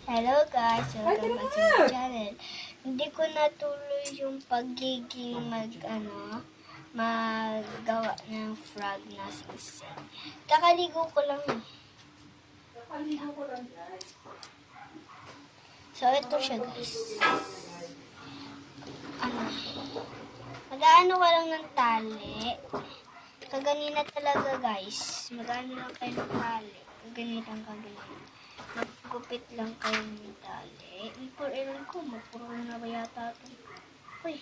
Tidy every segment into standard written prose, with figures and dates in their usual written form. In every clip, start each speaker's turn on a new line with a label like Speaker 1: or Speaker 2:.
Speaker 1: Hello guys, welcome back to my channel. Hindi ko natuloy yung pagiging maggawa ng frog na singsing. Kakaligo ko lang eh. So ito siya guys. Mag-aano ka lang ng tali. Kaganina talaga guys. Mag-aano lang kayo ng tali. Kaganilang. Maggupit lang kayo ng tali. Ewan ko, mapuro na ba yata ito? Uy,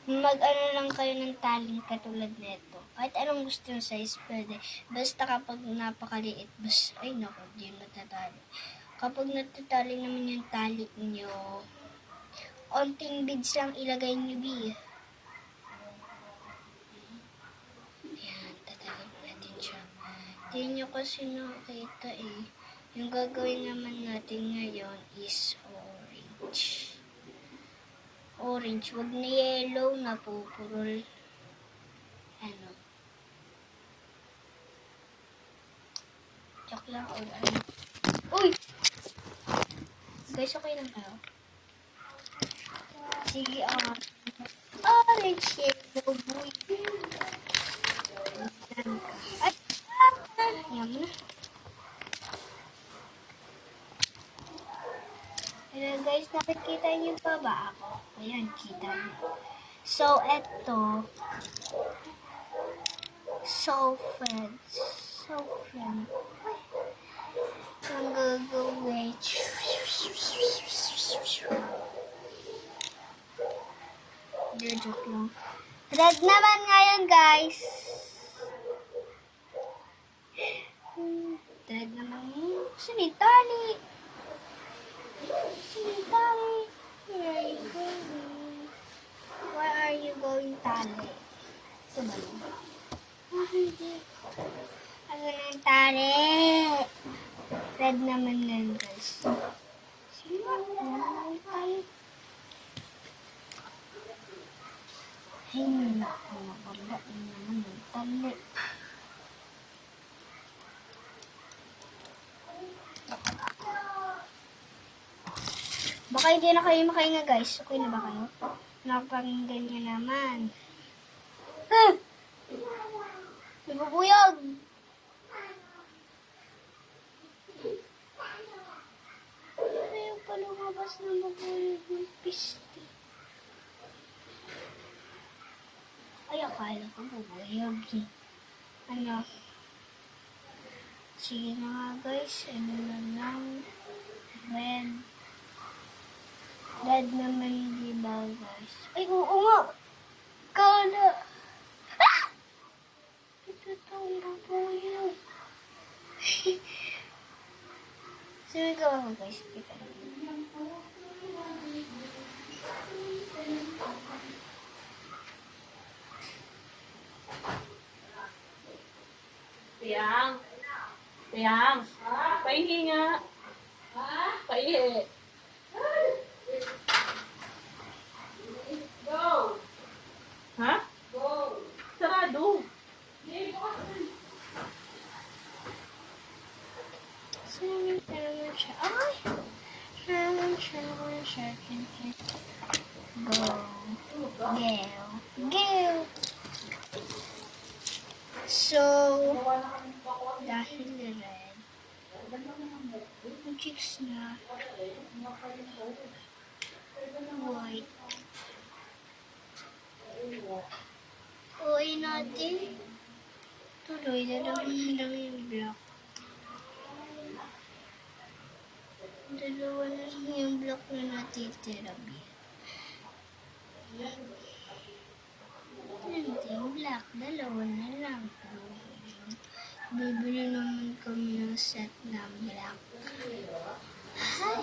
Speaker 1: mag-ano lang kayo ng taling katulad nito. Kahit anong gusto yung size, pwede. Basta kapag napakaliit, ay naku, di matatali. Kapag natatali naman yung tali nyo, onting beads lang ilagay nyo, B. Ayan, tatalin natin siya. Hindi nyo kasi nakita eh. Yung gagawin naman natin ngayon is orange. Orange. Wag na yellow na pupurol. Joke lang. Uy! Guys, okay lang kayo? Sige, orange yellow boy. Ay! Yan mo na. Ayan guys, nakikita niyo pa ba ako? Ayan, kita niyo. So, eto. So, friends. Ang gagawin. Joke lang. Red naman ngayon, guys. Red naman ngayon. Sinitali. Where are you going? Where are you going, tali? Ito ba yun? Ano na yung tali? Red naman yan, guys. Sige nga, ano tayo? Ay, naku, nakabala naman yung tali. Baka hindi na kayo makahinga guys. Okay na ba kayo? Napakinggan niya naman. Nabubuyog! Ayaw pa lumabas na mabuyog ng pisti. Ay, akala ko bubuyog eh. Sige na nga guys. Ano na lang. Red naman, di ba, guys? Ay, oo nga! Kala! Ah! Ito itong bubuyog. Sabi ko ako, guys. Kita na.
Speaker 2: Tiyang, paihi nga. Paihi. Go! Ha? Go! Sarado.
Speaker 1: Saan naman siya? Ay! Naman siya. Go. Go. So, dahil red, yung chicks na white. Uy natin. Tuloy na lang yung black. Dalawa na lang yung black na natitira. Hindi yung black. Dalawa na lang. Bibili naman kami ng set na black. Hi!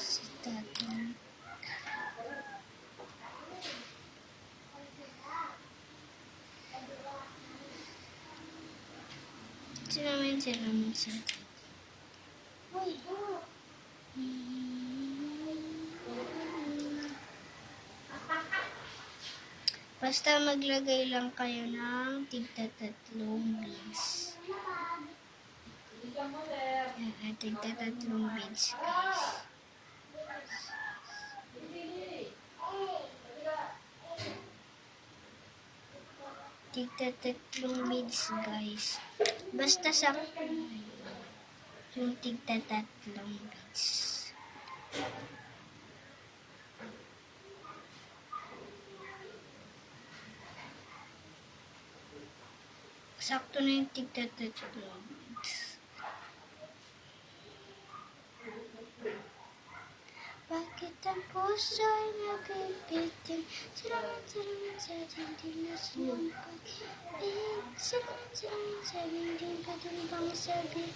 Speaker 1: Si Tatang. Sinamin siya. Uy! Basta maglagay lang kayo ng tigtatatlong beads. Tigtatatlong beads, guys. Tigtatatlong beads, guys. Basta sakto yung tigtatatlong beads. Sakto na yung tigtatatlong beads. Bakit ang puso ay nabibitin? Salamat sa dinding na sinumpag. Salamat sa dinding katimbang sabihin.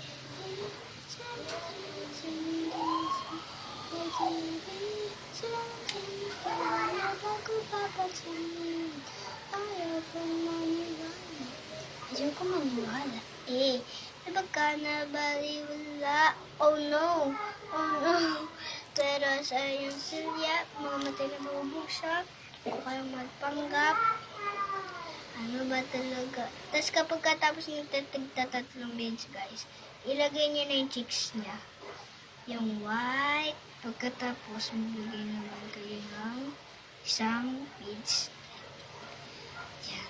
Speaker 1: Salamat sa dinding sabihin. Salamat sa dinding na bago papansin. Ayaw kong maniwala. Ayaw kong maniwala. Kapag ka nabaliwala. Oh no! Oh no! Pero sa iyong silya, mamatay na bubuksa. Huwag kayong magpanggap. Ano ba talaga? Tapos kapag katapos ng tigtatatlong beads, guys, ilagay niyo na yung cheeks niya. Yung white. Pagkatapos, magbigay naman kayo ng isang beads. Yan.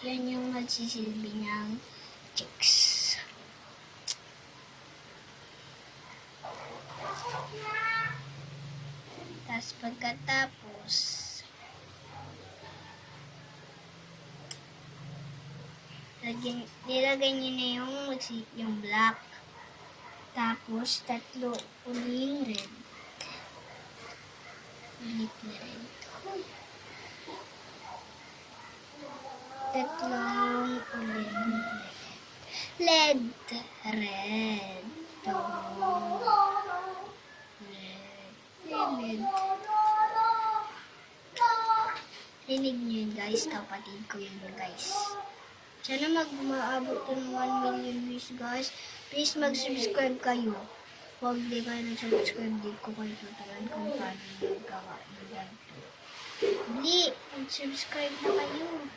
Speaker 1: Yan yung magsisilbi ng cheeks. Tapos pagkatapos, nilagay niyo na yung black. Tapos, tatlo uling red. Ulit na red. Tatlong uling red. Red. Red. Rinig nyo yun, guys. Kapatid ko yun, guys. Sana maabot ng 1 million views, guys. Please mag-subscribe kayo. Huwag di kayo nag-subscribe. Di ko kayo tuturuan kung paano magawa ng ganito. Hindi, mag-subscribe na kayo.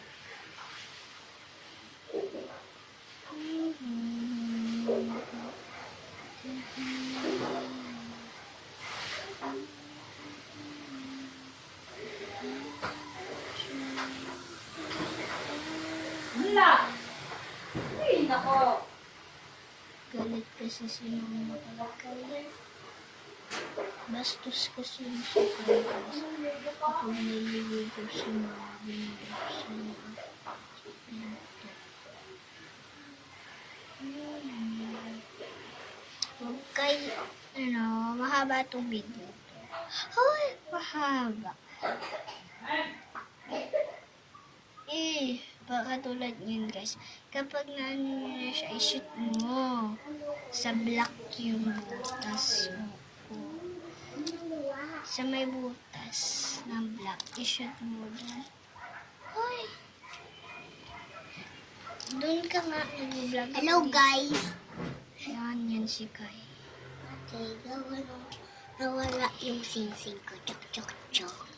Speaker 2: Wala! Ay, nako!
Speaker 1: Galit kasi si mama kay bastos kasi yung sukay, guys. Kapag naliligo si mama, binibuksan niya. Huwag kayo, mahaba itong video. Hoy, mahaba. Baka tulad yun, guys. Kapag naano na siya, i-shoot mo. Sa black yung butas mo. Sa may butas ng black, i-shoot mo doon. Hoy! Doon ka nga, nag-vlog.
Speaker 3: Hello guys!
Speaker 1: Yan si Kai.
Speaker 3: Okay, nawala yung singsing ko. Chok, chok, chok.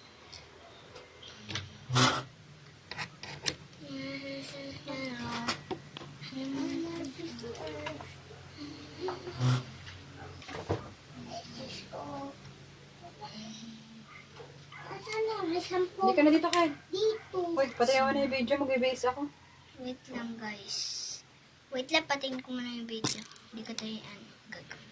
Speaker 2: Hindi ka na dito, Kai.
Speaker 3: Dito.
Speaker 2: Wait, patayin mo na yung video. Mag-base ako.
Speaker 1: Wait lang, guys. Wait lang, patingin ko muna yung video. Hindi ko tayo gagawin.